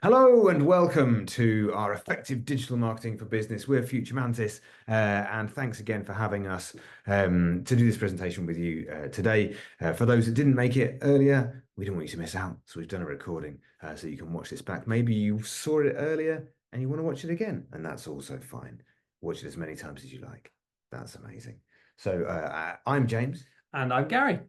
Hello and welcome to our effective digital marketing for business. We're Future Mantis, and thanks again for having us to do this presentation with you today. For those that didn't make it earlier, we don't want you to miss out, so we've done a recording so you can watch this back. Maybe you saw it earlier and you want to watch it again, and that's also fine. Watch it as many times as you like. That's amazing. So I'm James. And I'm Gary.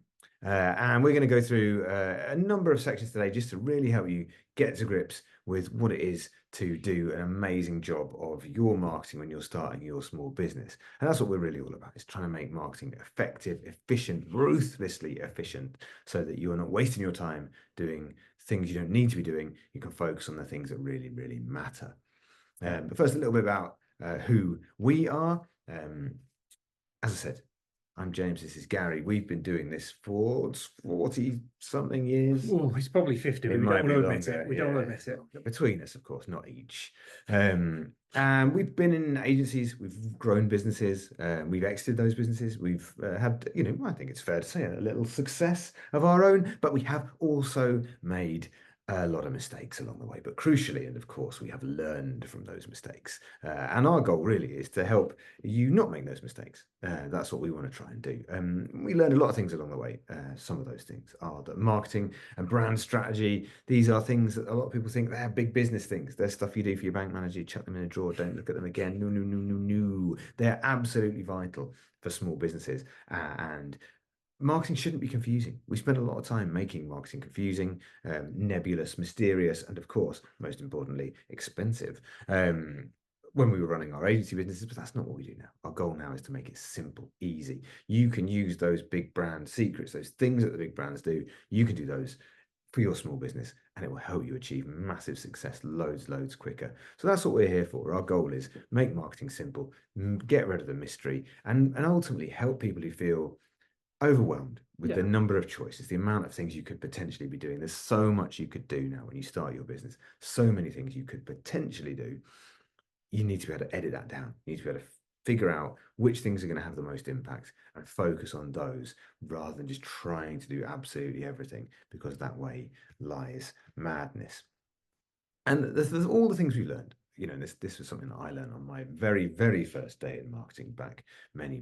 And we're going to go through a number of sections today just to really help you get to grips with what it is to do an amazing job of your marketing when you're starting your small business. And that's what we're really all about, is trying to make marketing effective, efficient, ruthlessly efficient, so that you're not wasting your time doing things you don't need to be doing. You can focus on the things that really, really matter. But first, a little bit about who we are. As I said, I'm James, this is Gary. We've been doing this for 40 something years. Oh, it's probably 50. It We might don't be want to admit longer, it. We don't want to admit it. Between us, of course, not each. And we've been in agencies, we've grown businesses, we've exited those businesses, we've had, I think it's fair to say, a little success of our own, but we have also made a lot of mistakes along the way. But crucially, and of course, we have learned from those mistakes. And our goal really is to help you not make those mistakes. That's what we want to try and do. We learned a lot of things along the way. Some of those things are that marketing and brand strategy, these are things that a lot of people think they're big business things. They're stuff you do for your bank manager, you chuck them in a drawer, don't look at them again. No, no, no, no, no. They're absolutely vital for small businesses. And marketing shouldn't be confusing. We spend a lot of time making marketing confusing, nebulous, mysterious, and of course, most importantly, expensive. When we were running our agency businesses, but that's not what we do now. Our goal now is to make it simple, easy. You can use those big brand secrets, those things that the big brands do. You can do those for your small business, and it will help you achieve massive success loads quicker. So that's what we're here for. Our goal is make marketing simple, get rid of the mystery, and ultimately help people who feel overwhelmed with the number of choices, the amount of things you could potentially be doing. There's so much you could do now when you start your business, so many things you could potentially do. You need to be able to edit that down. You need to be able to figure out which things are going to have the most impact and focus on those rather than just trying to do absolutely everything, because that way lies madness. And there's all the things we learned. This was something that I learned on my very first day in marketing back many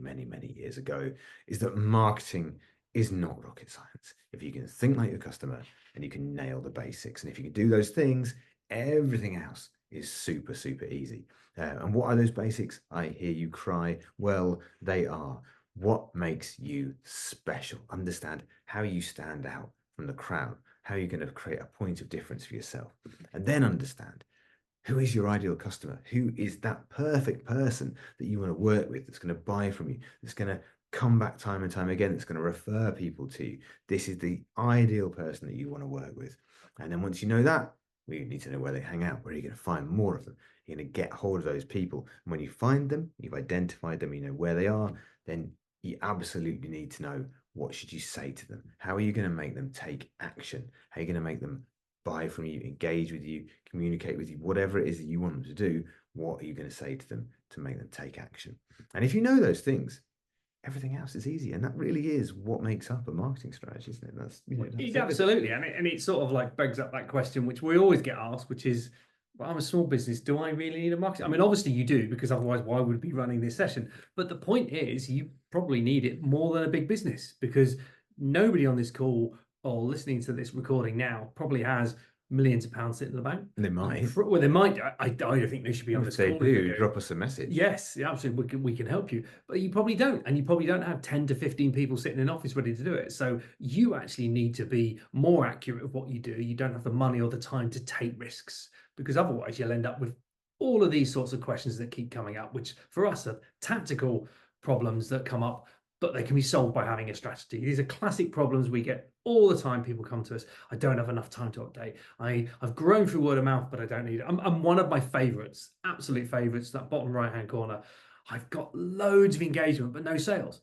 years ago, is that marketing is not rocket science. If you can think like your customer and you can nail the basics, and if you can do those things, everything else is super easy. And what are those basics? I hear you cry. Well, they are: what makes you special? Understand how you stand out from the crowd, how you're going to create a point of difference for yourself, and then understand who is your ideal customer, who is that perfect person that you want to work with, that's going to buy from you, that's going to come back time and time again, that's going to refer people to you. This is the ideal person that you want to work with. And then once you know that, we need to know where they hang out. Where are you going to find more of them? You're going to get hold of those people. And when you find them, you've identified them, you know where they are, then you absolutely need to know, what should you say to them? How are you going to make them take action? How are you going to make them buy from you, engage with you, communicate with you, whatever it is that you want them to do? What are you going to say to them to make them take action? And if you know those things, everything else is easy. And that really is what makes up a marketing strategy, isn't it? That's Absolutely. And it sort of like begs up that question, which we always get asked, which is, well, I'm a small business. Do I really need a marketing? I mean, obviously you do, because otherwise why would we be running this session? But the point is, you probably need it more than a big business, because nobody on this call or listening to this recording now probably has millions of pounds sitting in the bank. They might. Well, they might. I don't think they should be on this call. If they do, drop us a message. Yes, absolutely. We can help you, but you probably don't, and you probably don't have 10 to 15 people sitting in an office ready to do it. So you actually need to be more accurate of what you do. You don't have the money or the time to take risks, because otherwise you'll end up with all of these sorts of questions that keep coming up, which for us are tactical problems that come up, but they can be solved by having a strategy. These are classic problems we get all the time. People come to us: I don't have enough time to update. I've grown through word of mouth, but I don't need it. I'm one of my favorites, absolute favorites, that bottom right-hand corner. I've got loads of engagement, but no sales.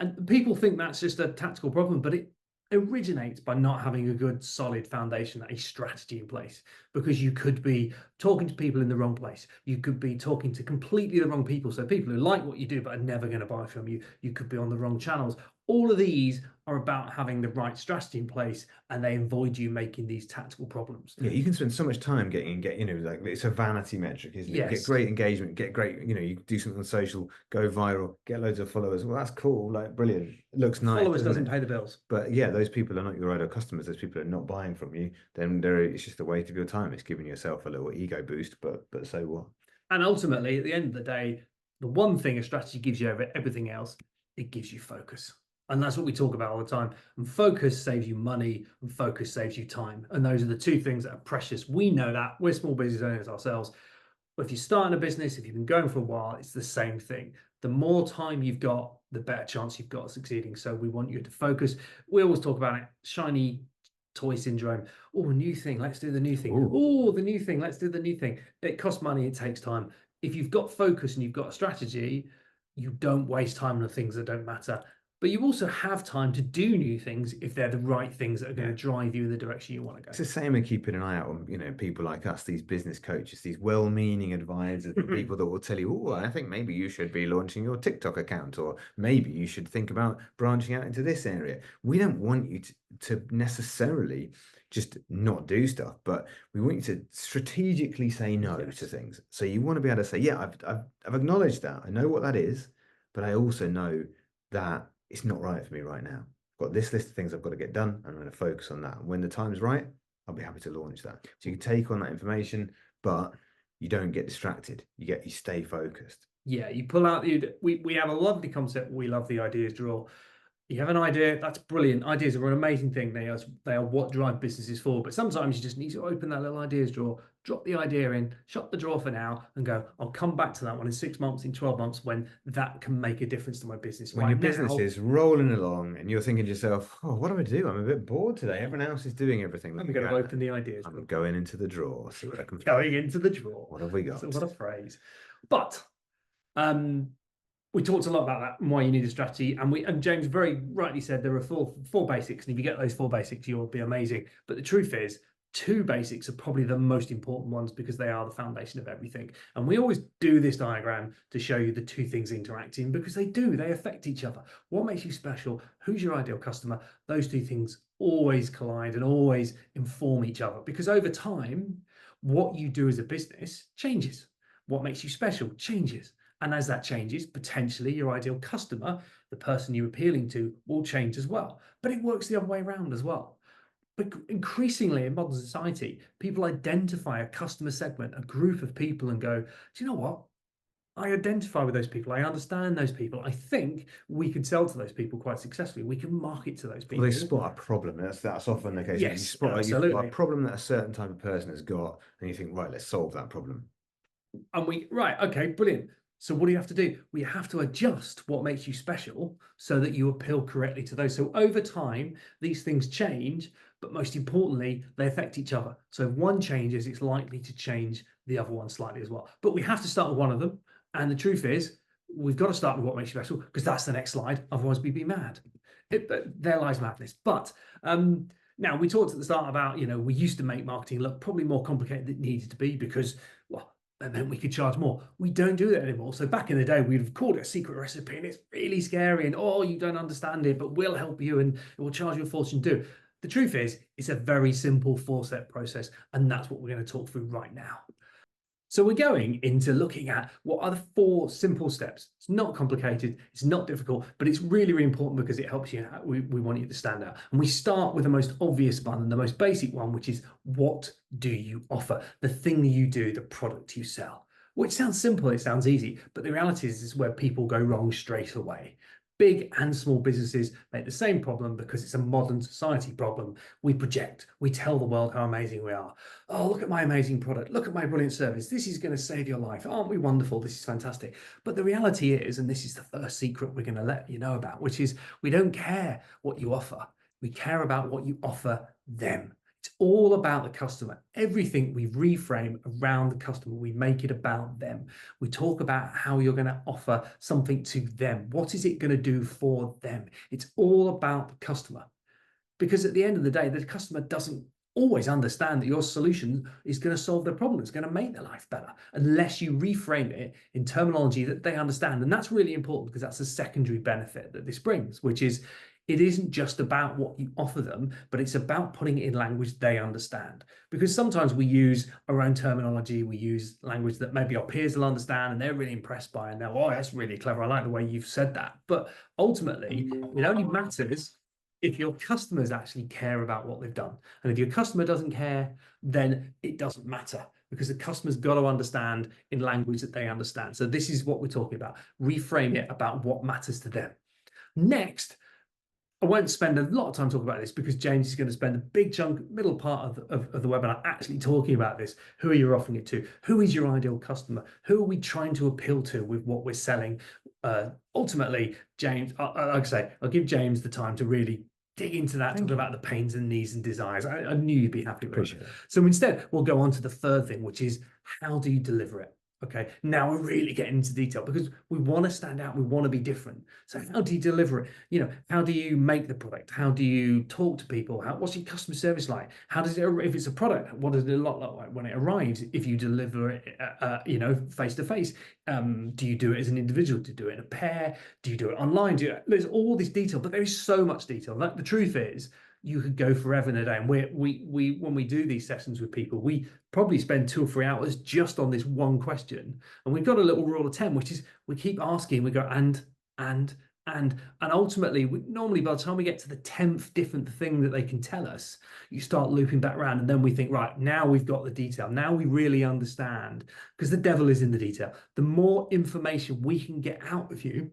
And people think that's just a tactical problem, but it originates by not having a good solid foundation, a strategy in place, because you could be talking to people in the wrong place. You could be talking to completely the wrong people, so people who like what you do but are never going to buy from you. You could be on the wrong channels, All of these are about having the right strategy in place, and they avoid you making these tactical problems. Yeah, you can spend so much time like it's a vanity metric, isn't it? You get Yes, great engagement, get great, you do something on social, go viral, get loads of followers. Well, that's cool, like brilliant. It looks nice, followers doesn't doesn't it? pay the bills. But yeah, those people are not your ideal customers. Those people are not buying from you. Then it's just a waste of your time. It's giving yourself a little ego boost, but so what? And ultimately, at the end of the day, the one thing a strategy gives you over everything else, it gives you focus. And that's what we talk about all the time. And focus saves you money, and focus saves you time. And those are the two things that are precious. We know that. We're small business owners ourselves. But if you're starting a business, if you've been going for a while, it's the same thing. The more time you've got, the better chance you've got of succeeding. So we want you to focus. We always talk about it, shiny toy syndrome. Oh, new thing, let's do the new thing. Ooh. Oh, the new thing, let's do the new thing. It costs money, it takes time. If you've got focus and you've got a strategy, you don't waste time on the things that don't matter. But you also have time to do new things if they're the right things that are going to drive you in the direction you want to It's go. the same as keeping an eye out on, people like us, these business coaches, these well-meaning advisors, the people that will tell you, oh, I think maybe you should be launching your TikTok account, or maybe you should think about branching out into this area. We don't want you to necessarily just not do stuff, but we want you to strategically say no Yes. to things. So you want to be able to say, yeah, I've acknowledged that. I know what that is, but I also know that it's not right for me right now. Got this list of things I've got to get done, and I'm going to focus on that. And when the time's right, I'll be happy to launch that. So you can take on that information, but you don't get distracted. You stay focused. Yeah, you pull out we have a lovely concept. We love the ideas drawer. You have an idea, that's brilliant. Ideas are an amazing thing. They are what drive businesses forward. But sometimes you just need to open that little ideas drawer, drop the idea in, shut the drawer for now, and go, I'll come back to that one in 6 months, in 12 months, when that can make a difference to my business. When your Right business now, is rolling along and you're thinking to yourself, oh, what do I do? I'm a bit bored today. Everyone else is doing everything. Let I'm me going go. to open the ideas I'm drawer. going into the drawer, see what I can find. Going into the drawer. What have we So got? what a phrase. But um we talked a lot about that and why you need a strategy. And James very rightly said there are four basics. And if you get those four basics, you'll be amazing. But the truth is, two basics are probably the most important ones because they are the foundation of everything. And we always do this diagram to show you the two things interacting because they affect each other. What makes you special? Who's your ideal customer? Those two things always collide and always inform each other because over time, what you do as a business changes. What makes you special changes. And as that changes, potentially your ideal customer, the person you're appealing to, will change as well. But it works the other way around as well. But increasingly in modern society, people identify a customer segment, a group of people, and go, do you know what? I identify with those people. I understand those people. I think we could sell to those people quite successfully. We can market to those Well, they people. spot a problem. That's often the case. Yes, You spot a absolutely. problem that a certain type of person has got, and you think, right, let's solve that problem. And right, okay, brilliant. So what do you have to do? We have to adjust what makes you special so that you appeal correctly to those. So over time, these things change, but most importantly, they affect each other. So if one changes, it's likely to change the other one slightly as well. But we have to start with one of them. And the truth is, we've got to start with what makes you special because that's the next slide. Otherwise, we'd be mad. There lies madness. But now we talked at the start about, we used to make marketing look probably more complicated than it needed to be because, well, that meant we could charge more. We don't do that anymore. So back in the day, we'd have called it a secret recipe and it's really scary and, oh, you don't understand it, but we'll help you and it will charge you a fortune to do. The truth is, it's a very simple 4-step process. And that's what we're going to talk through right now. So we're going into looking at what are the 4 simple steps. It's not complicated, it's not difficult, but it's really, really important because it helps you. We want you to stand out. And we start with the most obvious one and the most basic one, which is what do you offer? The thing you do, the product you sell. Which sounds simple, it sounds easy, but the reality is where people go wrong straight away. Big and small businesses make the same problem because it's a modern society problem. We project, we tell the world how amazing we are. Oh, look at my amazing product. Look at my brilliant service. This is going to save your life. Aren't we wonderful? This is fantastic. But the reality is, and this is the first secret we're going to let you know about, which is we don't care what you offer. We care about what you offer them. It's all about the customer. Everything we reframe around the customer, we make it about them. We talk about how you're going to offer something to them. What is it going to do for them? It's all about the customer. Because at the end of the day, the customer doesn't always understand that your solution is going to solve their problem. It's going to make their life better, unless you reframe it in terminology that they understand. And that's really important, because that's a secondary benefit that this brings, which is it isn't just about what you offer them, but it's about putting it in language they understand. Because sometimes we use our own terminology, we use language that maybe our peers will understand and they're really impressed by, and they're, oh, that's really clever. I like the way you've said that. But ultimately, it only matters if your customers actually care about what they've done. And if your customer doesn't care, then it doesn't matter, because the customer's got to understand in language that they understand. So this is what we're talking about. Reframe it about what matters to them. Next, I won't spend a lot of time talking about this, because James is going to spend a big chunk, middle part of the webinar actually talking about this. Who are you offering it to? Who is your ideal customer? Who are we trying to appeal to with what we're selling? Ultimately, James, like I say, I'll give James the time to really dig into that, talk about the pains and needs and desires. I knew you'd be happy with it. So instead, we'll go on to the third thing, which is, how do you deliver it? Okay, now we're really getting into detail, because we want to stand out, we want to be different. So how do you deliver it? You know, how do you make the product? How do you talk to people? What's your customer service like? How does it, if it's a product, what does it look like when it arrives? If you deliver it, you know, face to face, do you do it as an individual? Do you do it in a pair? Do you do it online? There's all this detail, but there is so much detail. Like, the truth is, you could go forever and a day. And we when we do these sessions with people, we probably spend 2 or 3 hours just on this one question. And we've got a little rule of 10, which is we keep asking, we go, and ultimately, normally by the time we get to the 10th different thing that they can tell us, you start looping back around. And then we think, right, now we've got the detail. Now we really understand, because the devil is in the detail. The more information we can get out of you,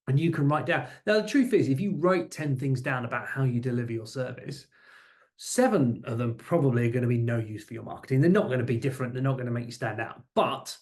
and you can write down. Now, the truth is, if you write 10 things down about how you deliver your service, 7 of them probably are going to be no use for your marketing. They're not going to be different. They're not going to make you stand out. But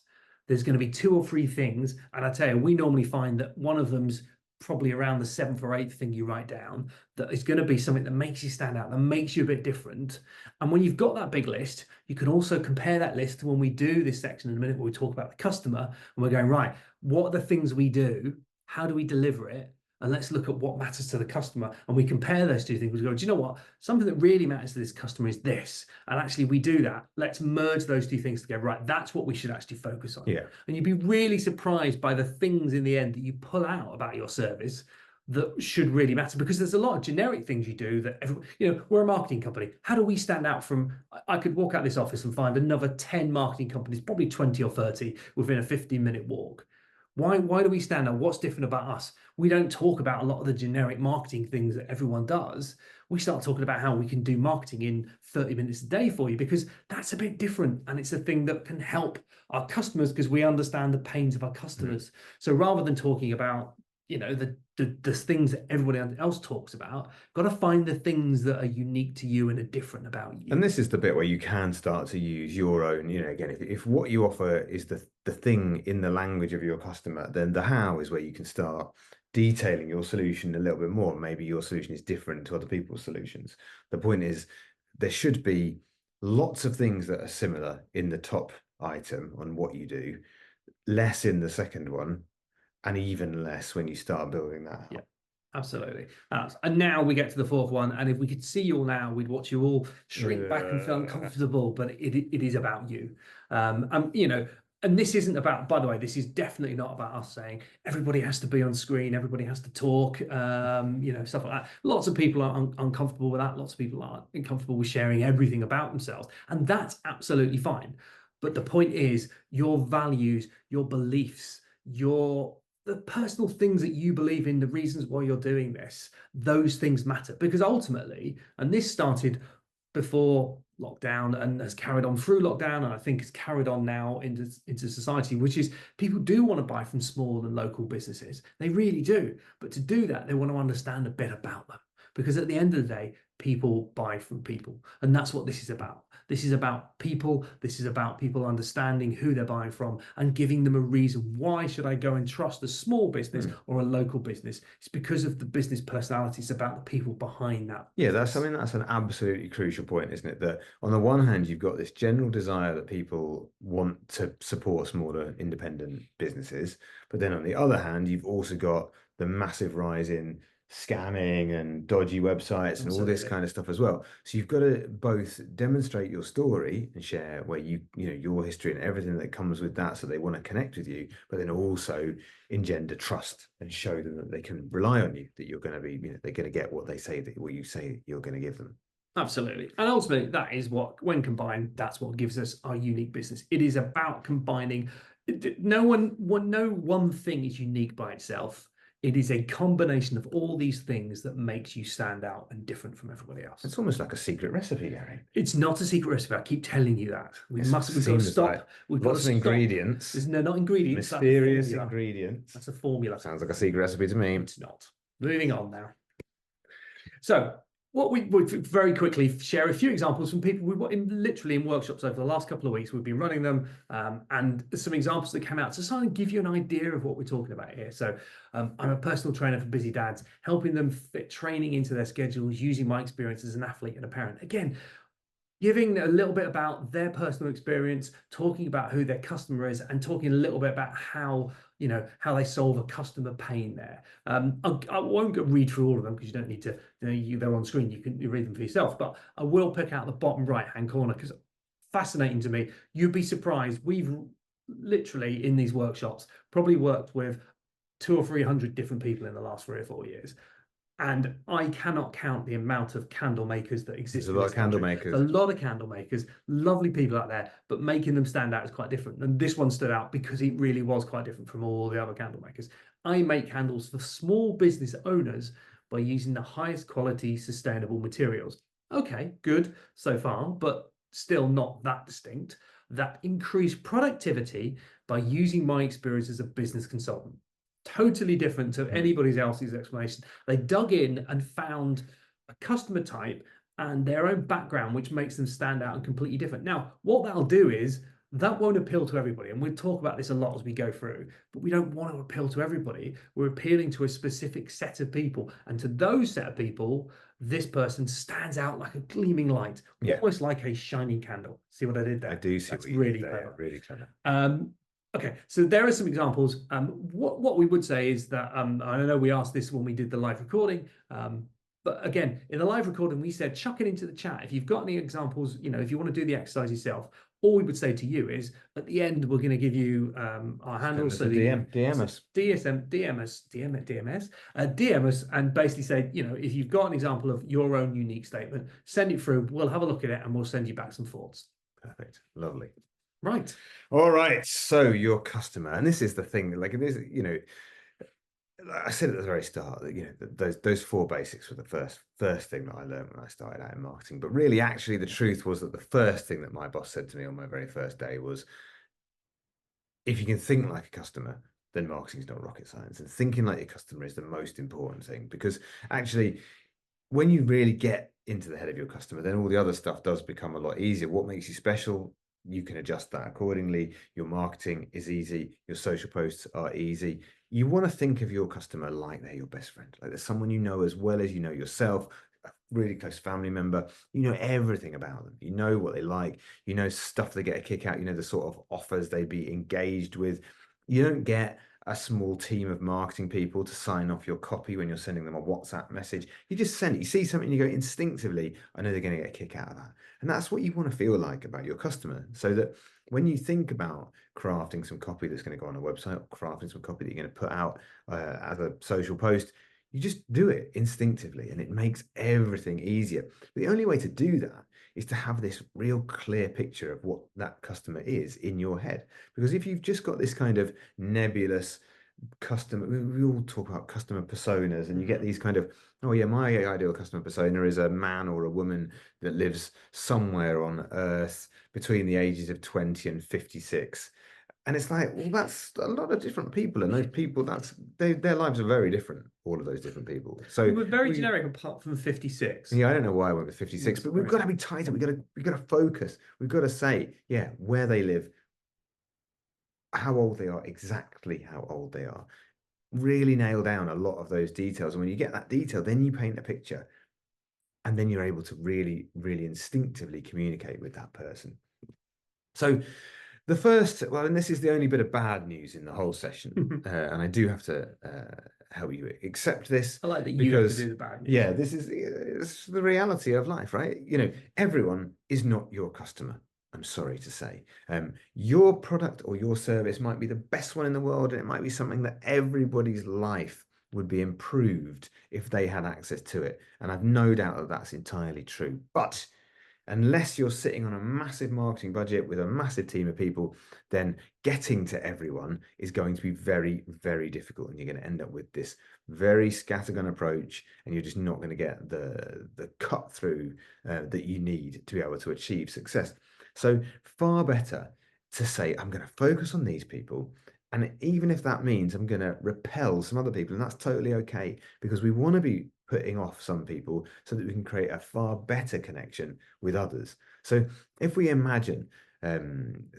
there's going to be 2 or 3 things. And I tell you, we normally find that one of them's probably around the 7th or 8th thing you write down, that is going to be something that makes you stand out, that makes you a bit different. And when you've got that big list, you can also compare that list to when we do this section in a minute where we talk about the customer, and we're going, right, what are the things we do? How do we deliver it? And let's look at what matters to the customer. And we compare those 2 things. We go, do you know what? Something that really matters to this customer is this. And actually, we do that. Let's merge those 2 things together. Right, that's what we should actually focus on. Yeah. And you'd be really surprised by the things in the end that you pull out about your service that should really matter, because there's a lot of generic things you do that, you know, we're a marketing company. How do we stand out from, I could walk out this office and find another 10 marketing companies, probably 20 or 30 within a 15-minute walk. Why do we stand out? What's different about us? We don't talk about a lot of the generic marketing things that everyone does. We start talking about how we can do marketing in 30 minutes a day for you, because that's a bit different. And it's a thing that can help our customers, because we understand the pains of our customers. So rather than talking about, you know, the things that everybody else talks about, got to find the things that are unique to you and are different about you. And this is the bit where you can start to use your own, you know, again, if what you offer is the thing in the language of your customer, then the how is where you can start detailing your solution a little bit more. Maybe your solution is different to other people's solutions. The point is, there should be lots of things that are similar in the top item on what you do, less in the second one, and even less when you start building that. Yeah, absolutely. And now we get to the 4th one. And if we could see you all now, we'd watch you all shrink back and feel uncomfortable. But it is about you. You know, and this isn't about, by the way, this is definitely not about us saying everybody has to be on screen, everybody has to talk, you know, stuff like that. Lots of people are uncomfortable with that. Lots of people are uncomfortable with sharing everything about themselves. And that's absolutely fine. But the point is, your values, your beliefs, the personal things that you believe in, the reasons why you're doing this, those things matter. Because ultimately, and this started before lockdown and has carried on through lockdown, and I think it's carried on now into society, which is people do want to buy from small and local businesses. They really do. But to do that, they want to understand a bit about them. Because at the end of the day, people buy from people. And that's what this is about. This is about people. This is about people understanding who they're buying from and giving them a reason. Why should I go and trust a small business or a local business? It's because of the business personality. It's about the people behind that. Yeah, that's an absolutely crucial point, isn't it? That on the one hand, you've got this general desire that people want to support smaller independent businesses, but then on the other hand, you've also got the massive rise in scamming and dodgy websites and all this Absolutely. kind of stuff as well. So you've got to both demonstrate your story and share where you know, your history and everything that comes with that, so they want to connect with you, but then also engender trust and show them that they can rely on you, that you're going to be, you know, they're going to get what they say, that what you say you're going to give them. Absolutely. And ultimately, that is what, when combined, that's what gives us our unique business. It is about combining. No one thing is unique by itself. It is a combination of all these things that makes you stand out and different from everybody else. It's almost like a secret recipe, Gary. It's not a secret recipe. I keep telling you that. It We've got to seems stop. like We've got to lots of stop. ingredients, There's no, not ingredients. That's a mysterious formula. ingredients. That's a formula. Sounds like a secret recipe to me. It's not. Moving on now. So what we would very quickly share a few examples from people we've literally in workshops over the last couple of weeks. We've been running them, and some examples that came out to try and give you an idea of what we're talking about here. So I'm a personal trainer for busy dads, helping them fit training into their schedules using my experience as an athlete and a parent. Again, giving a little bit about their personal experience, talking about who their customer is, and talking a little bit about how, you know, how they solve a customer pain there. I won't read through all of them because you don't need to, you know, they're on screen, you can read them for yourself, but I will pick out the bottom right-hand corner because fascinating to me. You'd be surprised. We've literally in these workshops probably worked with 200 or 300 different people in the last 3 or 4 years. And I cannot count the amount of candle makers that exist There's a in lot this of candle country. makers. A lot of candle makers, lovely people out there, but making them stand out is quite different. And this one stood out because it really was quite different from all the other candle makers. I make candles for small business owners by using the highest quality sustainable materials. Okay, good so far, but still not that distinct. That increased productivity by using my experience as a business consultant. Totally different to anybody else's explanation. They dug in and found a customer type and their own background, which makes them stand out and completely different. Now, what that'll do is that won't appeal to everybody. And we'll talk about this a lot as we go through, but we don't want to appeal to everybody. We're appealing to a specific set of people. And to those set of people, this person stands out like a gleaming light, almost like a shining candle. See what I did there? I do see That's what you really did there. clever. Really clever. Okay, so there are some examples. What we would say is that I know we asked this when we did the live recording, but again, in the live recording, we said chuck it into the chat. If you've got any examples, you know, if you want to do the exercise yourself, all we would say to you is at the end, we're going to give you our handles. So DM us. DM us and basically say, you know, if you've got an example of your own unique statement, send it through. We'll have a look at it and we'll send you back some thoughts. Perfect. Lovely. Right. All right. So your customer, and this is the thing, like it is, you know, I said at the very start that, you know, those 4 basics were the first thing that I learned when I started out in marketing. But really, actually, the truth was that the first thing that my boss said to me on my very first day was, if you can think like a customer, then marketing is not rocket science. And thinking like your customer is the most important thing, because actually, when you really get into the head of your customer, then all the other stuff does become a lot easier. What makes you special? You can adjust that accordingly. Your marketing is easy. Your social posts are easy. You want to think of your customer like they're your best friend, like they're someone you know as well as you know yourself, a really close family member. You know everything about them. You know what they like. You know stuff they get a kick out. You know the sort of offers they'd be engaged with. You don't get a small team of marketing people to sign off your copy when you're sending them a WhatsApp message. You just send it. You see something, you go instinctively, I know they're going to get a kick out of that. And that's what you want to feel like about your customer. So that when you think about crafting some copy that's going to go on a website, or crafting some copy that you're going to put out as a social post, you just do it instinctively and it makes everything easier. But the only way to do that is to have this real clear picture of what that customer is in your head. Because if you've just got this kind of nebulous customer, we all talk about customer personas, and you get these kind of, oh yeah, my ideal customer persona is a man or a woman that lives somewhere on earth between the ages of 20 and 56. And it's like, well, that's a lot of different people, and those people, their lives are very different, all of those different people. So we were very generic apart from 56. Yeah, I don't know why I went with 56, but we've got to be tighter. We've got to focus. We've got to say, yeah, where they live, how old they are, exactly how old they are. Really nail down a lot of those details. And when you get that detail, then you paint a picture, and then you're able to really, really instinctively communicate with that person. So The first, well, and this is the only bit of bad news in the whole session, and I do have to help you accept this I like that you have to because, do the bad news. yeah, this is it's the reality of life, right? Everyone is not your customer. I'm sorry to say. Your product or your service might be the best one in the world, and it might be something that everybody's life would be improved if they had access to it. And I've no doubt that that's entirely true. But unless you're sitting on a massive marketing budget with a massive team of people, then getting to everyone is going to be very, very difficult. And you're going to end up with this very scattergun approach, and you're just not going to get the cut through that you need to be able to achieve success. So far better to say, I'm going to focus on these people. And even if that means I'm going to repel some other people, and that's totally okay, because we want to be putting off some people so that we can create a far better connection with others. So if we imagine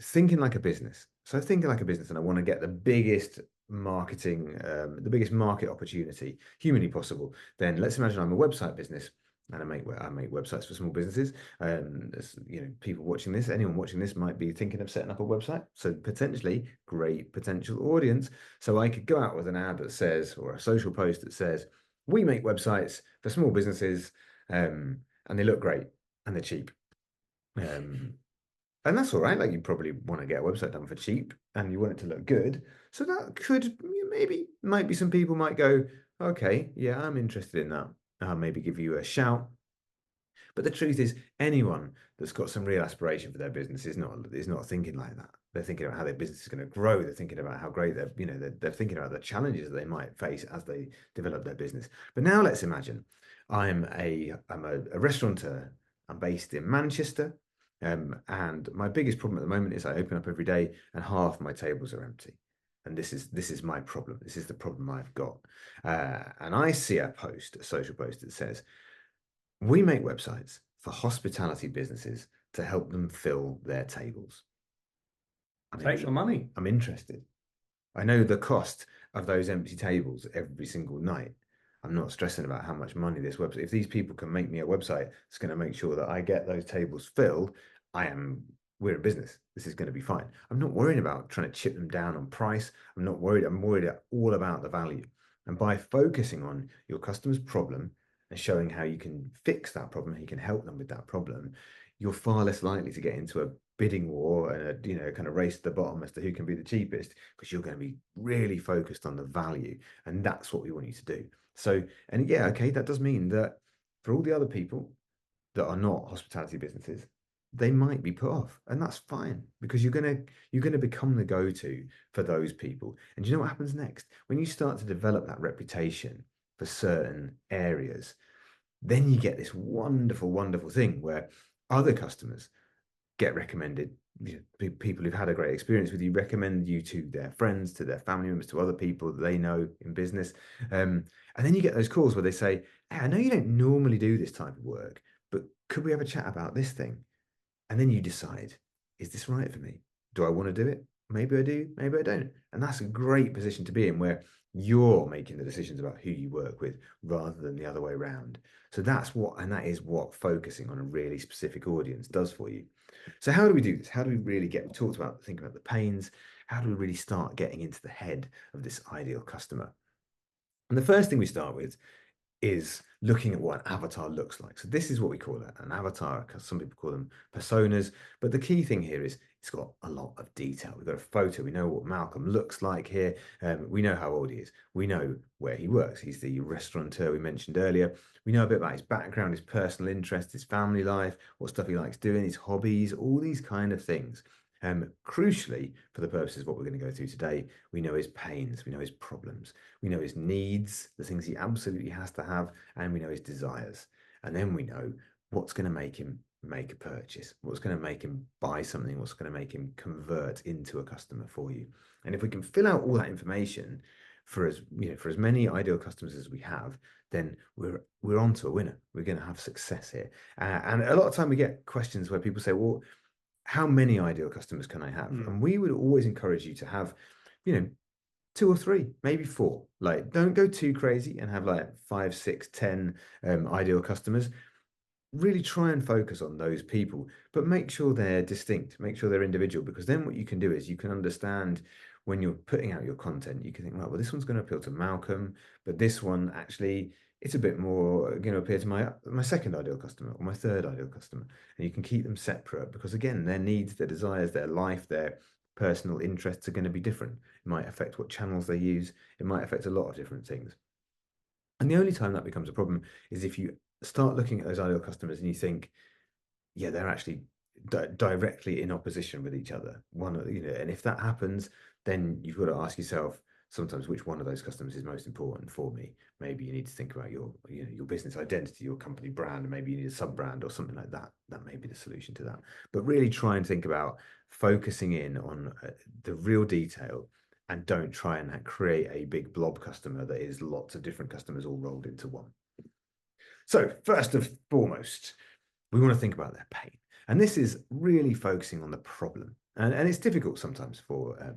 thinking like a business, and I want to get the biggest marketing, the biggest market opportunity humanly possible, then let's imagine I'm a website business. And I make websites for small businesses. People watching this, anyone watching this might be thinking of setting up a website. So potentially great potential audience. So I could go out with an ad that says, or a social post that says, we make websites for small businesses, and they look great and they're cheap. And that's all right. Like, you probably want to get a website done for cheap and you want it to look good. So that might be some people might go, okay, yeah, I'm interested in that. I'll maybe give you a shout. But the truth is, anyone that's got some real aspiration for their business is not thinking like that. They're thinking about how their business is going to grow. They're thinking about how great they're thinking about the challenges that they might face as they develop their business. But now let's imagine I'm a restaurateur. I'm based in Manchester. And my biggest problem at the moment is I open up every day and half my tables are empty. And this is my problem. This is the problem I've got. And I see a social post that says, we make websites for hospitality businesses to help them fill their tables. Take my money. I'm interested. I know the cost of those empty tables every single night. I'm not stressing about how much money this website. If these people can make me a website that's going to make sure that I get those tables filled, we're in business. This is going to be fine. I'm not worrying about trying to chip them down on price. I'm not worried. I'm worried all about the value. And by focusing on your customer's problem and showing how you can fix that problem, how you can help them with that problem, you're far less likely to get into a bidding war and a kind of race to the bottom as to who can be the cheapest, because you're going to be really focused on the value, and that's what we want you to do. So, and yeah, okay, that does mean that for all the other people that are not hospitality businesses, they might be put off, and that's fine, because you're gonna become the go-to for those people. And you know what happens next? When you start to develop that reputation for certain areas, then you get this wonderful, wonderful thing where other customers get recommended. People who've had a great experience with you recommend you to their friends, to their family members, to other people that they know in business. And then you get those calls where they say, hey, I know you don't normally do this type of work, but could we have a chat about this thing? And then you decide, is this right for me? Do I want to do it? Maybe I do, maybe I don't. And that's a great position to be in, where you're making the decisions about who you work with rather than the other way around. So that is what focusing on a really specific audience does for you. So how do we do this? How do we really think about the pains? How do we really start getting into the head of this ideal customer? And the first thing we start with is looking at what an avatar looks like. So this is what we call an avatar, because some people call them personas. But the key thing here is it's got a lot of detail. We've got a photo. We know what Malcolm looks like here. We know how old he is. We know where he works. He's the restaurateur we mentioned earlier. We know a bit about his background, his personal interests, his family life, what stuff he likes doing, his hobbies, all these kind of things. Crucially, for the purposes of what we're going to go through today, we know his pains, we know his problems, we know his needs, the things he absolutely has to have, and we know his desires. And then we know what's going to make him make a purchase, what's going to make him buy something, what's going to make him convert into a customer for you. And if we can fill out all that information for as many ideal customers as we have, then we're on to a winner. We're going to have success here. And a lot of time we get questions where people say, well, how many ideal customers can I have? And we would always encourage you to have, 2 or 3, maybe 4. Like, don't go too crazy and have like 5, 6, 10 ideal customers. really try and focus on those people, but make sure they're distinct, make sure they're individual, because then what you can do is you can understand when you're putting out your content, you can think, right, well, this one's going to appeal to Malcolm, but this one actually it's a bit more going to appeal to my second ideal customer or my third ideal customer. And you can keep them separate because again, their needs, their desires, their life, their personal interests are going to be different. It might affect what channels they use, it might affect a lot of different things. And the only time that becomes a problem is if you start looking at those ideal customers and you think, yeah, they're actually directly in opposition with each other. And if that happens, then you've got to ask yourself sometimes which one of those customers is most important for me. Maybe you need to think about your business identity, your company brand, and maybe you need a sub brand or something like that. That may be the solution to that. But really try and think about focusing in on the real detail and don't try and create a big blob customer that is lots of different customers all rolled into one. So first and foremost, we want to think about their pain. And this is really focusing on the problem. And it's difficult sometimes for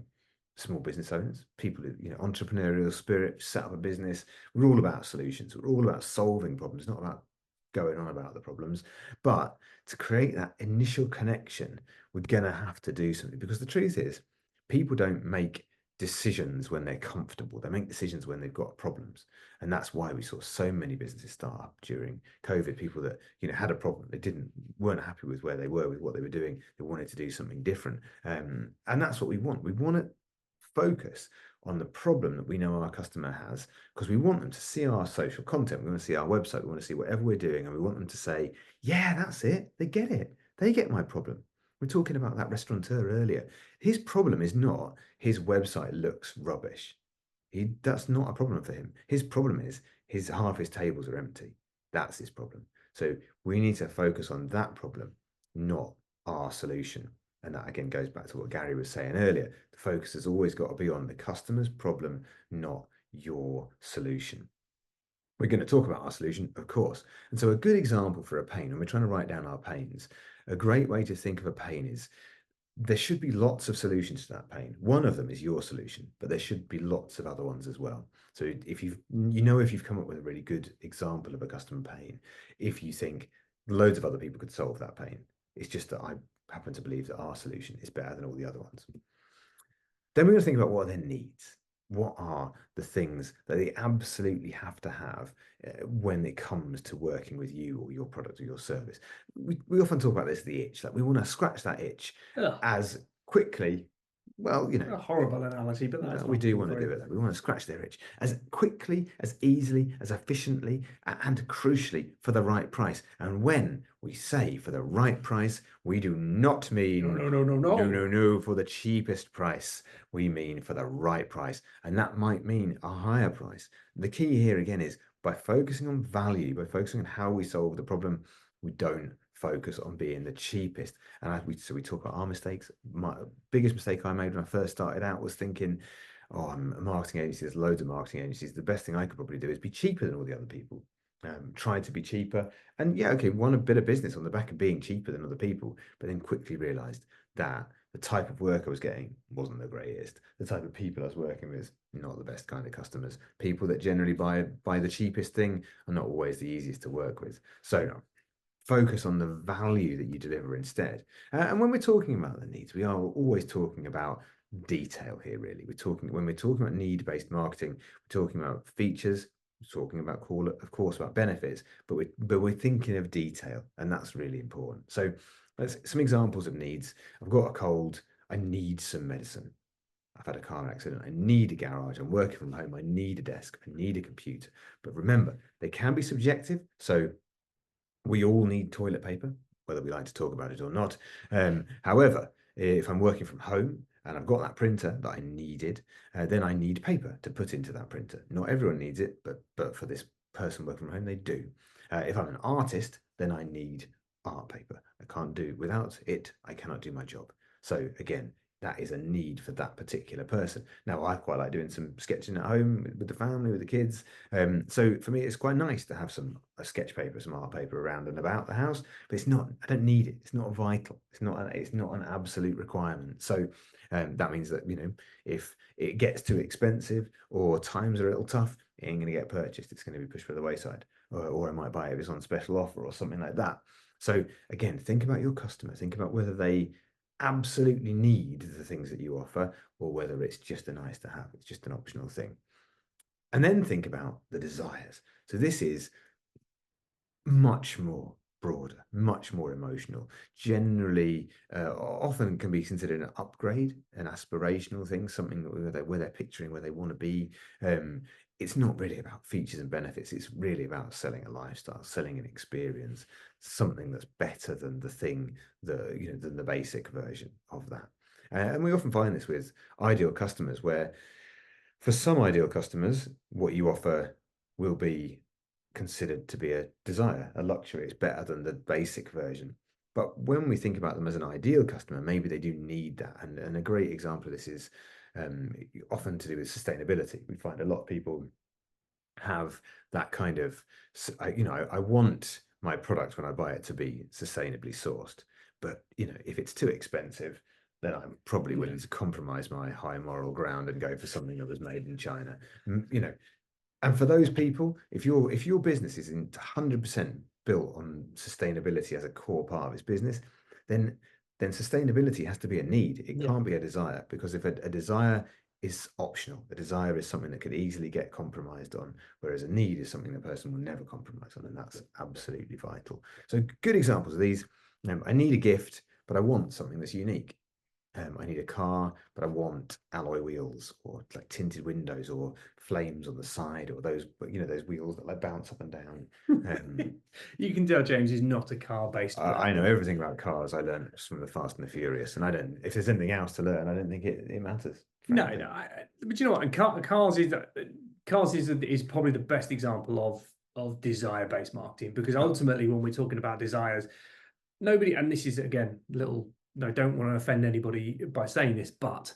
small business owners, people who, entrepreneurial spirit, set up a business. We're all about solutions. We're all about solving problems, not about going on about the problems. But to create that initial connection, we're going to have to do something because the truth is, people don't make decisions when they're comfortable. They make decisions when they've got problems. And that's why we saw so many businesses start up during COVID. People that, had a problem, they weren't happy with where they were, with what they were doing. They wanted to do something different. And that's what we want. We want to focus on the problem that we know our customer has because we want them to see our social content. We want to see our website. We want to see whatever we're doing. And we want them to say, yeah, that's it. They get it. They get my problem. We're talking about that restaurateur earlier. His problem is not his website looks rubbish. That's not a problem for him. His problem is half his tables are empty. That's his problem. So we need to focus on that problem, not our solution. And that again goes back to what Gary was saying earlier. The focus has always got to be on the customer's problem, not your solution. We're going to talk about our solution, of course. And so a good example for a pain, when we're trying to write down our pains, a great way to think of a pain is there should be lots of solutions to that pain. One of them is your solution, but there should be lots of other ones as well. So if you've come up with a really good example of a customer pain, if you think loads of other people could solve that pain, it's just that I happen to believe that our solution is better than all the other ones. Then we're going to think about what are their needs. What are the things that they absolutely have to have when it comes to working with you or your product or your service? We often talk about this, the itch, that we want to scratch that itch Ugh, as quickly. Well, a horrible analogy, but that's we do want to very do it. We want to scratch their itch as quickly, as easily, as efficiently, and crucially for the right price. And when we say for the right price, we do not mean no for the cheapest price. We mean for the right price, and that might mean a higher price. The key here again is by focusing on value, by focusing on how we solve the problem, we don't focus on being the cheapest. And so we talk about our mistakes. My biggest mistake I made when I first started out was thinking, oh, I'm a marketing agency, there's loads of marketing agencies. The best thing I could probably do is be cheaper than all the other people. Try to be cheaper. And yeah, okay, won a bit of business on the back of being cheaper than other people, but then quickly realized that the type of work I was getting wasn't the greatest. The type of people I was working with, not the best kind of customers. People that generally buy the cheapest thing are not always the easiest to work with. So focus on the value that you deliver instead. And when we're talking about the needs, we are always talking about detail here, really. When we're talking about need-based marketing, we're talking about features, we're talking about, of course, about benefits, but we're thinking of detail, and that's really important. So let's some examples of needs. I've got a cold, I need some medicine. I've had a car accident. I need a garage. I'm working from home. I need a desk. I need a computer. But remember, they can be subjective. So we all need toilet paper, whether we like to talk about it or not. However, if I'm working from home and I've got that printer that I needed, then I need paper to put into that printer. Not everyone needs it, but for this person working from home, they do. If I'm an artist, then I need art paper. I can't do without it. I cannot do my job. So again, that is a need for that particular person. Now, I quite like doing some sketching at home with the family, with the kids. So for me, it's quite nice to have a sketch paper, some art paper around and about the house. But it's not. I don't need it. It's not vital. It's not an absolute requirement. So that means that if it gets too expensive or times are a little tough, it ain't going to get purchased. It's going to be pushed by the wayside. or I might buy it if it's on special offer or something like that. So again, think about your customer, think about whether they absolutely need the things that you offer or whether it's just a nice to have, it's just an optional thing. And then think about the desires. So this is much more broader, much more emotional. Generally, often can be considered an upgrade, an aspirational thing, something where they're picturing where they want to be. It's not really about features and benefits. It's really about selling a lifestyle, selling an experience, something that's better than the thing that, than the basic version of that. And we often find this with ideal customers, where for some ideal customers, what you offer will be considered to be a desire, a luxury. It's better than the basic version. But when we think about them as an ideal customer, maybe they do need that. And a great example of this is often to do with sustainability. We find a lot of people have that kind of, I want my product when I buy it to be sustainably sourced. But, if it's too expensive, then I'm probably willing to compromise my high moral ground and go for something that was made in China. And for those people, if your business is 100% built on sustainability as a core part of its business, then sustainability has to be a need. It can't be a desire, because if a desire is optional, a desire is something that could easily get compromised on, whereas a need is something the person will never compromise on, and that's absolutely vital. So good examples of these. I need a gift, but I want something that's unique. I need a car, but I want alloy wheels or like tinted windows or flames on the side, or those wheels that like bounce up and down. You can tell James is not a car-based man. I know everything about cars. I learned from the Fast and the Furious, and I don't. If there's anything else to learn, I don't think it matters. No, frankly. but you know what? And cars is probably the best example of desire-based marketing, because ultimately, when we're talking about desires, nobody, and this is again little. No, I don't want to offend anybody by saying this, but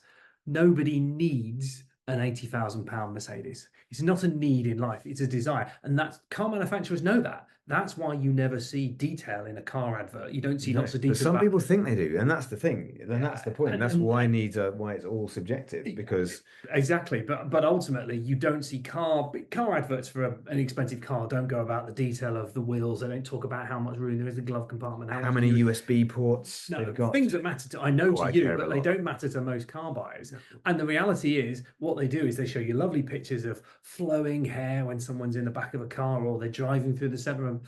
nobody needs an £80,000 Mercedes. It's not a need in life, it's a desire. And that's car manufacturers know that. That's why you never see detail in a car advert. You don't see lots of detail. But some people think they do, and that's the thing. Then that's the point. That's why why it's all subjective, because exactly. But ultimately, you don't see car adverts for an expensive car. Don't go about the detail of the wheels. They don't talk about how much room there is in the glove compartment. How many USB ports they've got. Things that matter to you, but they don't matter to most car buyers. No. And the reality is, what they do is they show you lovely pictures of flowing hair when someone's in the back of a car, or they're driving through the centre of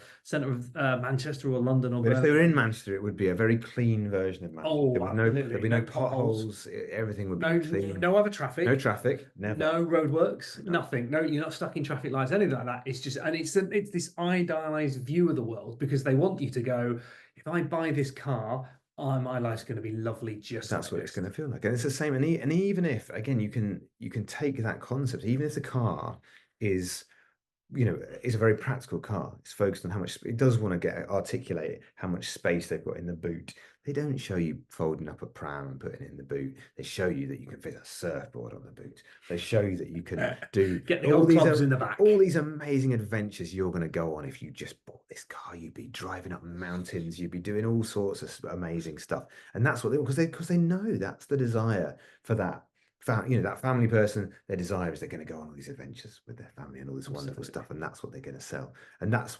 Manchester or London. Or but if they were in Manchester, it would be a very clean version of Manchester. There'd be no potholes. Everything would be clean. No other traffic. No traffic. Never. No roadworks. No. Nothing. No, you're not stuck in traffic lights. Anything like that. It's just, and it's this idealized view of the world, because they want you to go, if I buy this car, my life's going to be lovely. Just that's what it's going to feel like. And it's the same. And even if, again, you can take that concept, even if the car is, it's a very practical car. It's focused on how much it does want to articulate how much space they've got in the boot. They don't show you folding up a pram and putting it in the boot. They show you that you can fit a surfboard on the boot. They show you that you can get the old clubs in the back. All these amazing adventures you're going to go on if you just bought this car. You'd be driving up mountains. You'd be doing all sorts of amazing stuff. And that's what because they know that's the desire for that. That family person, their desire is they're going to go on all these adventures with their family and all this wonderful stuff, and that's what they're going to sell, and that's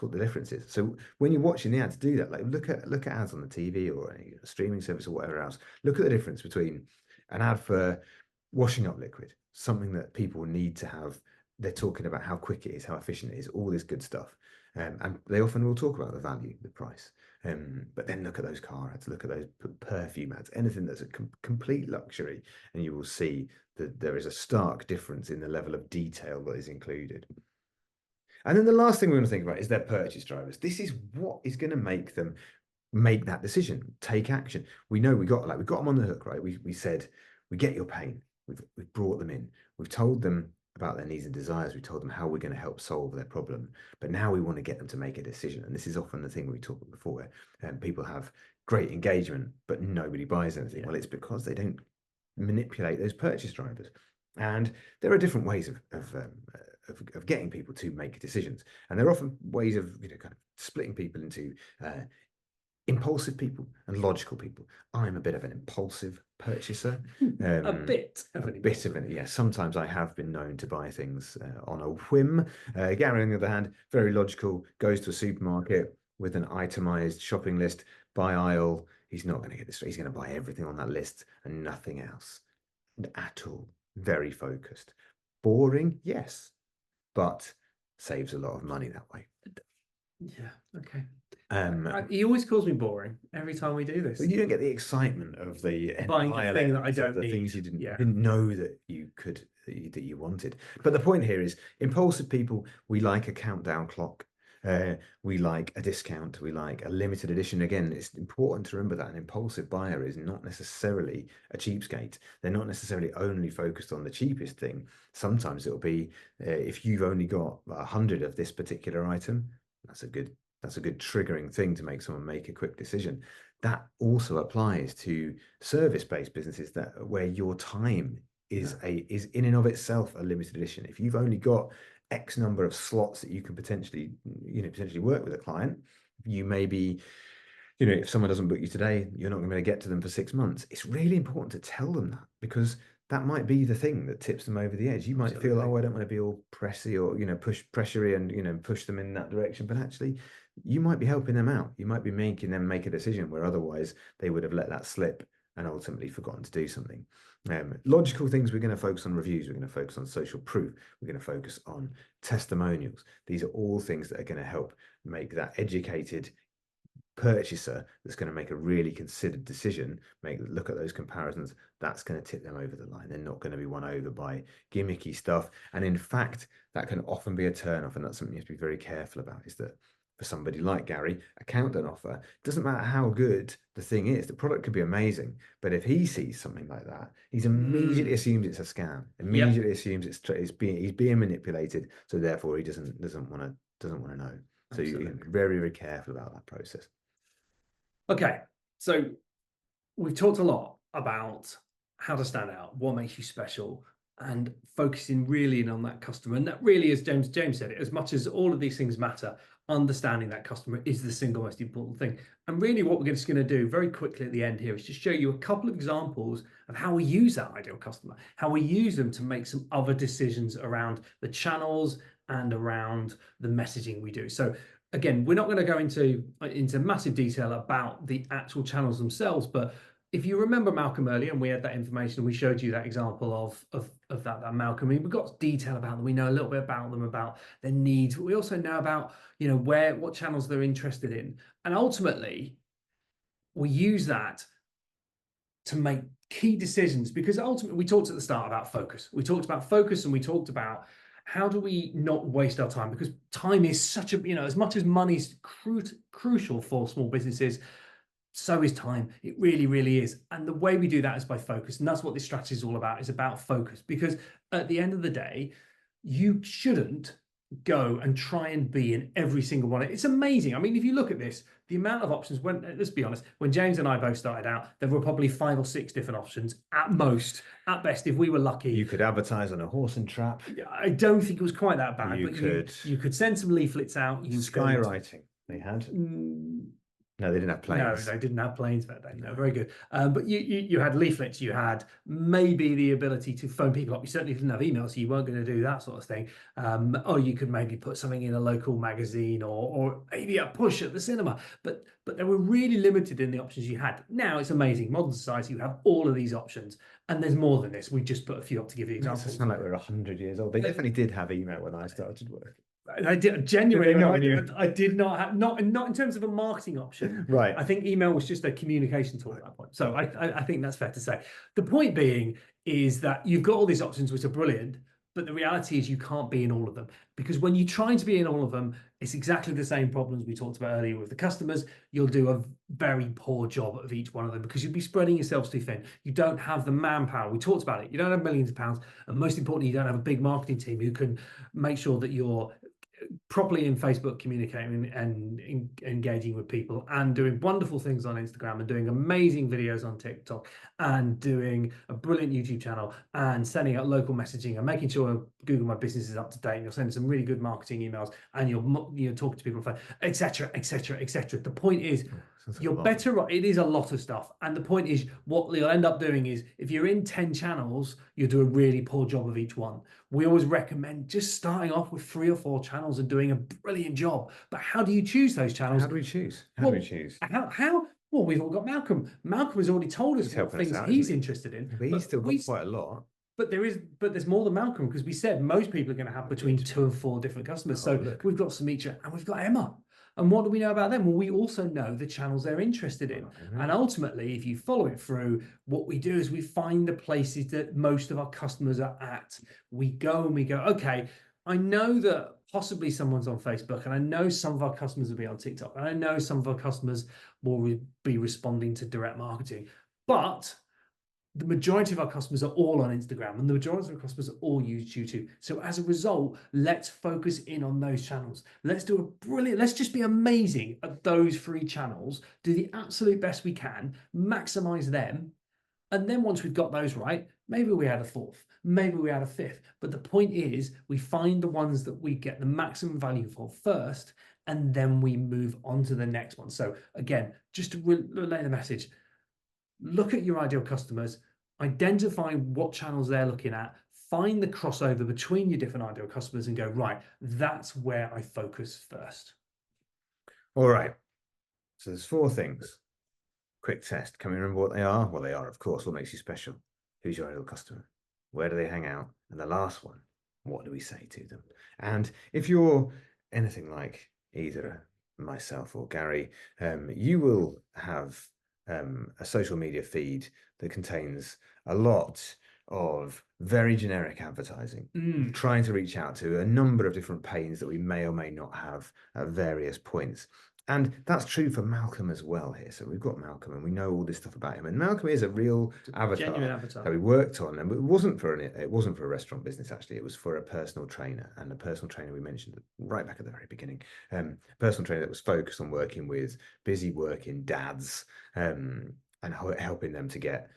what the difference is. So when you're watching the ads do that, like look at ads on the TV or any streaming service or whatever else. Look at the difference between an ad for washing up liquid, something that people need to have. They're talking about how quick it is, how efficient it is, all this good stuff, and they often will talk about the value, the price. But then look at those car ads, look at those perfume ads, anything that's a complete luxury, and you will see that there is a stark difference in the level of detail that is included. And then the last thing we want to think about is their purchase drivers. This is what is going to make them make that decision, take action. We know we got them on the hook, right? We said, we get your pain. We've brought them in. We've told them about their needs and desires. We told them how we're going to help solve their problem. But now we want to get them to make a decision. And this is often the thing we talked about before, where people have great engagement, but nobody buys anything. Yeah. Well, it's because they don't manipulate those purchase drivers. And there are different ways of getting people to make decisions. And there are often ways of kind of splitting people into Impulsive people and logical people. I'm a bit of an impulsive purchaser. A bit of A an bit of impulsive. an, yeah. Sometimes I have been known to buy things on a whim. Gary, on the other hand, very logical, goes to a supermarket with an itemized shopping list by aisle. He's not going to get this. He's going to buy everything on that list and nothing else at all. Very focused. Boring, yes, but saves a lot of money that way. Yeah, okay. Um, He always calls me boring every time we do this. But you don't get the excitement of the Buying a thing that I of don't the need. things you Yeah. didn't know that you could that you wanted. But the point here is, impulsive people, we like a countdown clock. We like a discount. We like a limited edition. Again, it's important to remember that an impulsive buyer is not necessarily a cheapskate. They're not necessarily only focused on the cheapest thing. Sometimes it'll be if you've only got 100 of this particular item, that's a good triggering thing to make someone make a quick decision. That also applies to service-based businesses that where your time is is in and of itself a limited edition. If you've only got X number of slots that you can potentially work with a client, you may be, if someone doesn't book you today, you're not going to get to them for 6 months. It's really important to tell them that, because that might be the thing that tips them over the edge. You might feel, oh, I don't want to be all pressy or, push pressury and push them in that direction. But actually, you might be helping them out. You might be making them make a decision where otherwise they would have let that slip and ultimately forgotten to do something. Logical things, we're going to focus on reviews. We're going to focus on social proof. We're going to focus on testimonials. These are all things that are going to help make that educated purchaser that's going to make a really considered decision, look at those comparisons. That's going to tip them over the line. They're not going to be won over by gimmicky stuff. And in fact, that can often be a turn off. And that's something you have to be very careful about, is that for somebody like Gary, a countdown offer, it doesn't matter how good the thing is, the product could be amazing, but if he sees something like that, he's immediately assumes it's a scam, immediately assumes he's being manipulated, so therefore he doesn't want to know. So you're very, very careful about that process. Okay, so we've talked a lot about how to stand out, what makes you special, and focusing really in on that customer. And that really, as James said it, as much as all of these things matter, understanding that customer is the single most important thing. And really what we're just going to do very quickly at the end here is just show you a couple of examples of how we use that ideal customer, how we use them to make some other decisions around the channels and around the messaging we do. So again, we're not going to go into massive detail about the actual channels themselves, but if you remember Malcolm earlier, and we had that information, we showed you that example of that Malcolm. I mean, we've got detail about them. We know a little bit about them, about their needs. But we also know about what channels they're interested in, and ultimately, we use that to make key decisions, because ultimately we talked at the start about focus. We talked about focus, and we talked about how do we not waste our time, because time is such a, as much as money's crucial for small businesses, so is time. It really, really is. And the way we do that is by focus. And that's what this strategy is all about. It's about focus, because at the end of the day, you shouldn't go and try and be in every single one. It's amazing. I mean, if you look at this, the amount of options, let's be honest, when James and I both started out, there were probably 5 or 6 different options at most. At best, if we were lucky. You could advertise on a horse and trap. I don't think it was quite that bad, you but could you could send some leaflets out. Skywriting, they had. No, they didn't have planes. No, they didn't have planes back then. No, very good. But you had leaflets. You had maybe the ability to phone people up. You certainly didn't have email, so you weren't going to do that sort of thing. Or you could maybe put something in a local magazine, or maybe a push at the cinema. But they were really limited in the options you had. Now it's amazing. Modern society, you have all of these options, and there's more than this. We just put a few up to give you examples. It sounds like we're 100 years old. They definitely did have email when I started work. I did genuinely. I did not have not in terms of a marketing option. Right. I think email was just a communication tool at that point. So I think that's fair to say. The point being is that you've got all these options which are brilliant, but the reality is you can't be in all of them, because when you're trying to be in all of them, it's exactly the same problems we talked about earlier with the customers. You'll do a very poor job of each one of them, because you'll be spreading yourselves too thin. You don't have the manpower. We talked about it. You don't have millions of pounds, and most importantly, you don't have a big marketing team who can make sure that you're properly in Facebook, communicating and engaging with people, and doing wonderful things on Instagram, and doing amazing videos on TikTok, and doing a brilliant YouTube channel, and sending out local messaging, and making sure Google My Business is up to date, and you're sending some really good marketing emails, and you're talking to people on phone, etc., etc., etc. The point is, Sounds like a You're lot. better off. It is a lot of stuff. And the point is, what you'll end up doing is if you're in 10 channels, you'll do a really poor job of each one. We always recommend just starting off with 3 or 4 channels and doing a brilliant job. But how do you choose those channels? How do we choose? How do we Well, choose? how? Well, we've all got Malcolm. Malcolm has already told us He's what helping us things out, he's isn't interested in. he? But he's But still got quite a lot. there's more than Malcolm because we said most people are going to have between Indeed. 2 and 4 different customers. Oh, So look. we've got Sumitra and we've got Emma. And what do we know about them? Well, we also know the channels they're interested in. And ultimately, if you follow it through, what we do is we find the places that most of our customers are at. We go and we go, okay, I know that possibly someone's on Facebook, and I know some of our customers will be on TikTok, and I know some of our customers will be responding to direct marketing. But the majority of our customers are all on Instagram, and the majority of our customers are all use YouTube. So as a result, let's focus in on those channels. Let's just be amazing at those 3 channels, do the absolute best we can, maximize them. And then once we've got those right, maybe we add a 4th, maybe we add a 5th. But the point is we find the ones that we get the maximum value for first, and then we move on to the next one. So again, just to relay the message, look at your ideal customers, identify what channels they're looking at, find the crossover between your different ideal customers and go, right, that's where I focus first. All right. So there's 4 things. Quick test. Can we remember what they are? Well, they are, of course. What makes you special? Who's your ideal customer? Where do they hang out? And the last one, what do we say to them? And if you're anything like either myself or Gary, you will have a social media feed that contains a lot of very generic advertising, trying to reach out to a number of different pains that we may or may not have at various points. And that's true for Malcolm as well here. So we've got Malcolm and we know all this stuff about him. And Malcolm is a real Genuine avatar avatar. that we worked on. And it wasn't for a restaurant business, actually. It was for a personal trainer. And the personal trainer we mentioned right back at the very beginning. Personal trainer that was focused on working with busy working dads and helping them to get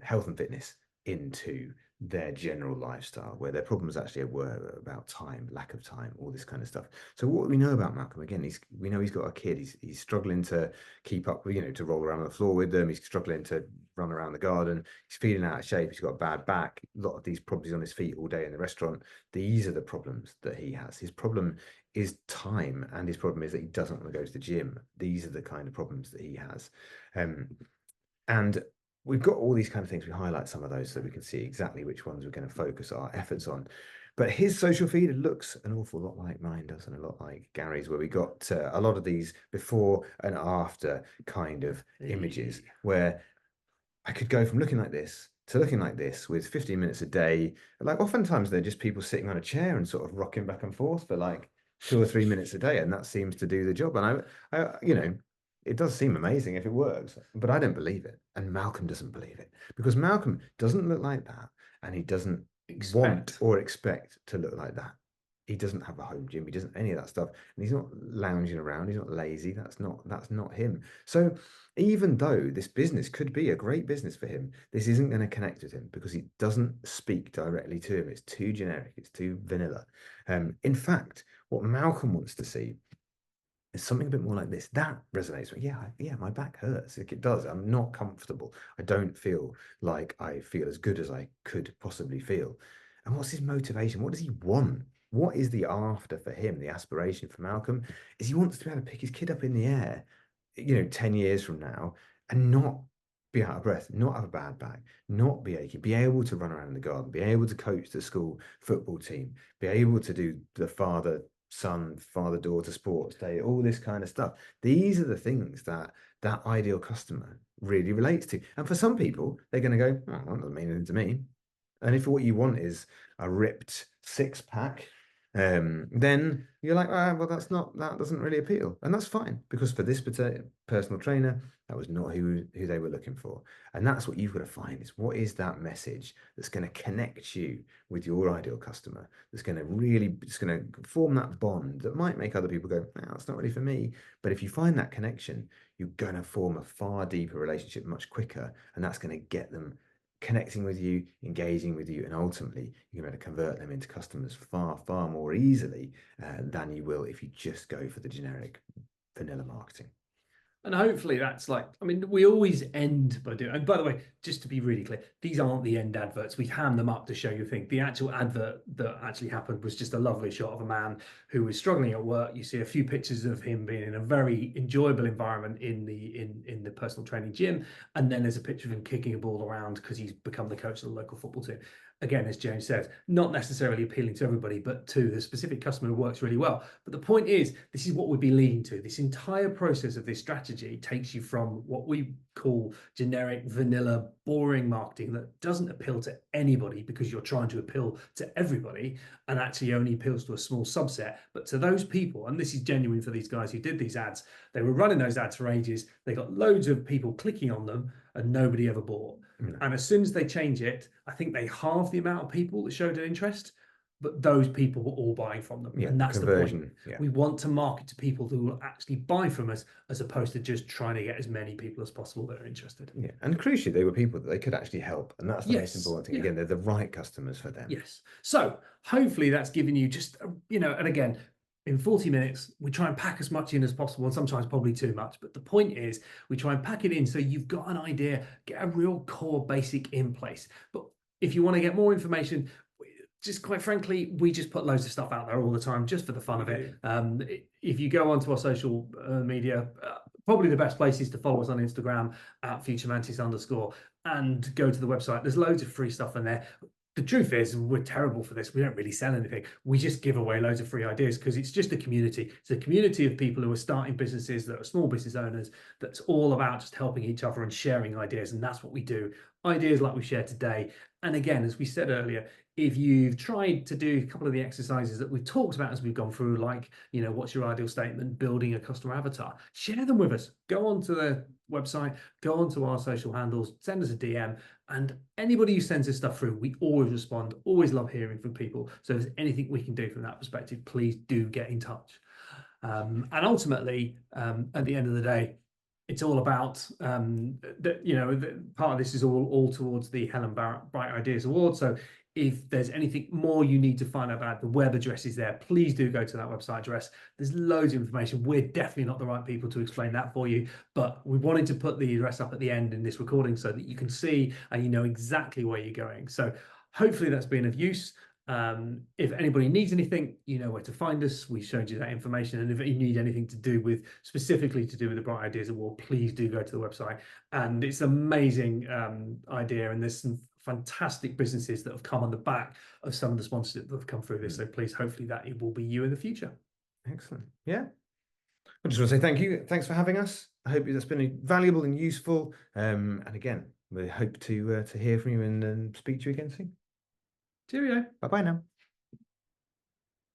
health and fitness into their general lifestyle, where their problems actually were about time, lack of time, all this kind of stuff. So what we know about Malcolm, again, we know he's got a kid. He's struggling to keep up, to roll around on the floor with them. He's struggling to run around the garden. He's feeling out of shape. He's got a bad back. A lot of these problems on his feet all day in the restaurant. These are the problems that he has. His problem is time, and his problem is that he doesn't want to go to the gym. These are the kind of problems that he has. And we've got all these kind of things. We highlight some of those so we can see exactly which ones we're going to focus our efforts on. But his social feed looks an awful lot like mine does, and a lot like Gary's, where we got a lot of these before and after kind of images, where I could go from looking like this to looking like this with 15 minutes a day. Like oftentimes they're just people sitting on a chair and sort of rocking back and forth for like 2 or 3 minutes a day, and that seems to do the job. And it does seem amazing if it works, but I don't believe it. And Malcolm doesn't believe it because Malcolm doesn't look like that, and he doesn't want or expect to look like that. He doesn't have a home gym. He doesn't any of that stuff, and he's not lounging around. He's not lazy. That's not him. So even though this business could be a great business for him, this isn't going to connect with him because he doesn't speak directly to him. It's too generic. It's too vanilla. In fact, what Malcolm wants to see is something a bit more like this. That resonates with me. Yeah, my back hurts. Like it does. I'm not comfortable. I don't feel like I feel as good as I could possibly feel. And what's his motivation? What does he want? What is the after for him? The aspiration for Malcolm is he wants to be able to pick his kid up in the air, 10 years from now and not be out of breath, not have a bad back, not be aching, be able to run around in the garden, be able to coach the school football team, be able to do the father-son, father-daughter sports day, all this kind of stuff. These are the things that ideal customer really relates to. And for some people, they're going to go, oh, that doesn't mean anything to me. And if what you want is a ripped 6-pack, then you're like, well, that doesn't really appeal. And that's fine, because for this particular personal trainer, that was not who they were looking for. And that's what you've got to find is what is that message that's going to connect you with your ideal customer, that's going to form that bond that might make other people go, no, that's not really for me. But if you find that connection, you're going to form a far deeper relationship much quicker. And that's going to get them connecting with you, engaging with you, and ultimately you're going to convert them into customers far, far more easily than you will if you just go for the generic vanilla marketing. And hopefully that's like, I mean, we always end by doing, and by the way, just to be really clear, these aren't the end adverts. We ham them up to show you things. The actual advert that actually happened was just a lovely shot of a man who was struggling at work. You see a few pictures of him being in a very enjoyable environment in the personal training gym. And then there's a picture of him kicking a ball around because he's become the coach of the local football team. Again, as James says, not necessarily appealing to everybody, but to the specific customer who works really well. But the point is, this is what we'd be leading to. This entire process of this strategy takes you from what we call generic, vanilla, boring marketing that doesn't appeal to anybody because you're trying to appeal to everybody and actually only appeals to a small subset. But to those people, and this is genuine for these guys who did these ads, they were running those ads for ages. They got loads of people clicking on them and nobody ever bought. And as soon as they change it, I think they halve the amount of people that showed an interest, but those people were all buying from them. Yeah, and that's conversion. the point. Yeah. We want to market to people who will actually buy from us as opposed to just trying to get as many people as possible that are interested. Yeah. And crucially, they were people that they could actually help. And that's the most Yes, important thing. yeah. Again, they're the right customers for them. Yes. So hopefully that's given you just, and again, in 40 minutes, we try and pack as much in as possible, and sometimes probably too much. But the point is, we try and pack it in so you've got an idea, get a real core basic in place. But if you want to get more information, just quite frankly, we just put loads of stuff out there all the time just for the fun of it. If you go onto our social media, probably the best place is to follow us on Instagram at futuremantis_, and go to the website. There's loads of free stuff in there. The truth is, we're terrible for this. We don't really sell anything. We just give away loads of free ideas because it's just a community. It's a community of people who are starting businesses, that are small business owners, that's all about just helping each other and sharing ideas. And that's what we do. Ideas like we shared today. And again, as we said earlier, if you've tried to do a couple of the exercises that we've talked about as we've gone through, like, what's your ideal statement, building a customer avatar, share them with us. Go onto the website, go onto our social handles, send us a DM. And anybody who sends this stuff through, we always respond, always love hearing from people. So if there's anything we can do from that perspective, please do get in touch. And ultimately, at the end of the day, it's all about part of this is all towards the Helen Barrett Bright Ideas Award. So if there's anything more you need to find out about, the web address is there. Please do go to that website address. There's loads of information. We're definitely not the right people to explain that for you, but we wanted to put the address up at the end in this recording so that you can see and you know exactly where you're going. So hopefully that's been of use. If anybody needs anything, you know where to find us. We showed you that information. And if you need anything specifically to do with the Bright Ideas Award, please do go to the website. And it's an amazing idea. And there's some fantastic businesses that have come on the back of some of the sponsorship that have come through this. So please, hopefully that it will be you in the future. Excellent. Yeah. I just want to say thank you. Thanks for having us. I hope that's been valuable and useful. And again, we hope to hear from you and speak to you again soon. Cheerio. Bye-bye now.